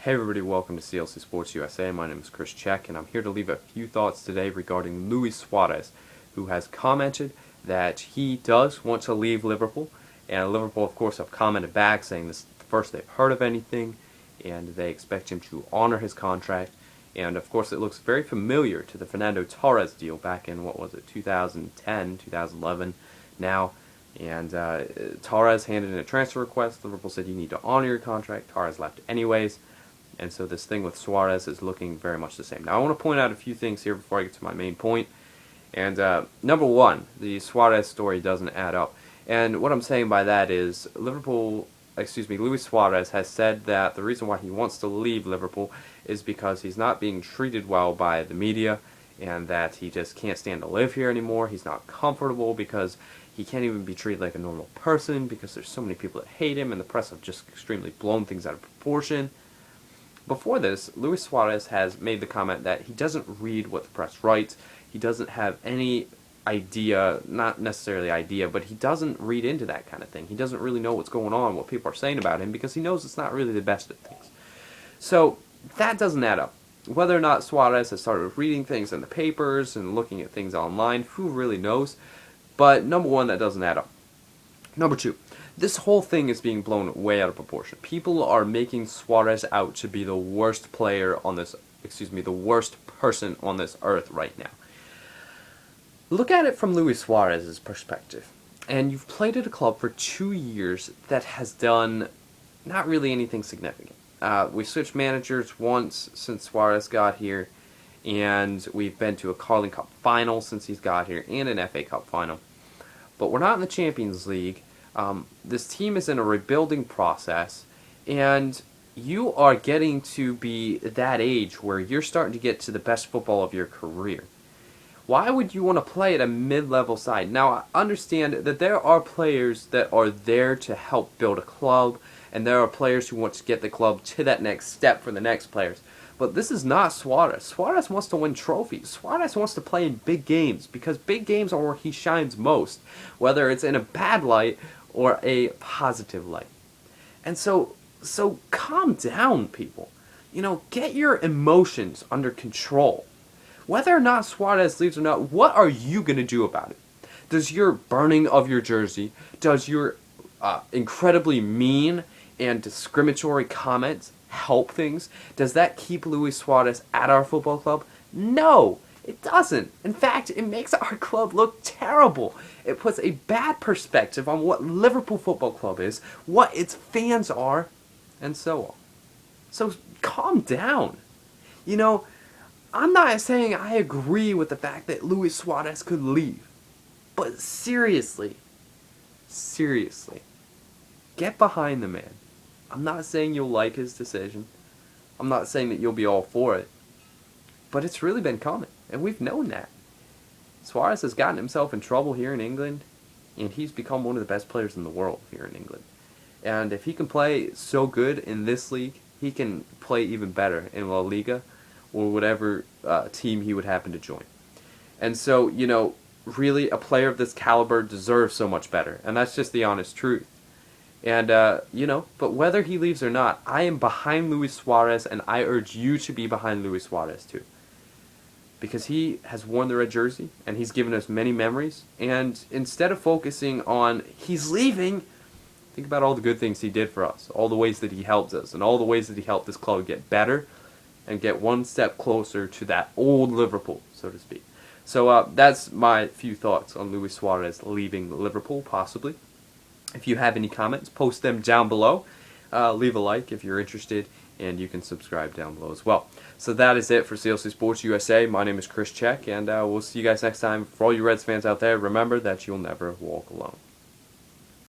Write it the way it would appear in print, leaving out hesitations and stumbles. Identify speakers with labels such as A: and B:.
A: Hey everybody, welcome to CLC Sports USA. My name is Chris Check, and I'm here to leave a few thoughts today regarding Luis Suarez, who has commented that he does want to leave Liverpool. And Liverpool, of course, have commented back saying this is the first they've heard of anything, and they expect him to honor his contract. And of course, it looks very familiar to the Fernando Torres deal back in, 2010, 2011 now. And Torres handed in a transfer request. Liverpool said, you need to honor your contract. Torres left anyways. And so this thing with Suarez is looking very much the same. Now, I want to point out a few things here before I get to my main point. And number one, the Suarez story doesn't add up. And what I'm saying by that is Luis Suarez has said that the reason why he wants to leave Liverpool is because he's not being treated well by the media, and that he just can't stand to live here anymore. He's not comfortable because he can't even be treated like a normal person because there's so many people that hate him, and the press have just extremely blown things out of proportion. Before this, Luis Suarez has made the comment that he doesn't read what the press writes. He doesn't have any idea, not necessarily idea, but he doesn't read into that kind of thing. He doesn't really know what's going on, what people are saying about him, because he knows it's not really the best of things. So that doesn't add up. Whether or not Suarez has started reading things in the papers and looking at things online, who really knows? But number one, that doesn't add up. Number two, this whole thing is being blown way out of proportion. People are making Suarez out to be the worst player on this, the worst person on this earth right now. Look at it from Luis Suarez's perspective. And you've played at a club for 2 years that has done not really anything significant. We switched managers once since Suarez got here, and we've been to a Carling Cup final since he's got here, and an FA Cup final. But we're not in the Champions League. This team is in a rebuilding process, and you are getting to be that age where you're starting to get to the best football of your career. Why would you want to play at a mid-level side? Now, I understand that there are players that are there to help build a club, and there are players who want to get the club to that next step for the next players. But this is not Suarez. Suarez wants to win trophies. Suarez wants to play in big games, because big games are where he shines most, whether it's in a bad light or a positive light. And so calm down, people. Get your emotions under control. Whether or not Suarez leaves or not, what are you going to do about it? Does your burning of your jersey, does your incredibly mean and discriminatory comments help things? Does that keep Luis Suarez at our football club? No, it doesn't. In fact, it makes our club look terrible. It puts a bad perspective on what Liverpool Football Club is, what its fans are, and so on. So calm down. I'm not saying I agree with the fact that Luis Suarez could leave. But seriously, get behind the man. I'm not saying you'll like his decision. I'm not saying that you'll be all for it. But it's really been coming, and we've known that. Suarez has gotten himself in trouble here in England, and he's become one of the best players in the world here in England. And if he can play so good in this league, he can play even better in La Liga or whatever team he would happen to join. And so, really a player of this caliber deserves so much better, and that's just the honest truth. And, but whether he leaves or not, I am behind Luis Suarez, and I urge you to be behind Luis Suarez too. Because he has worn the red jersey, and he's given us many memories, and instead of focusing on he's leaving, think about all the good things he did for us, all the ways that he helped us, and all the ways that he helped this club get better, and get one step closer to that old Liverpool, so to speak. So that's my few thoughts on Luis Suarez leaving Liverpool, possibly. If you have any comments, post them down below. Leave a like if you're interested, and you can subscribe down below as well. So that is it for CLC Sports USA. My name is Chris Check, and we'll see you guys next time. For all you Reds fans out there, remember that you'll never walk alone.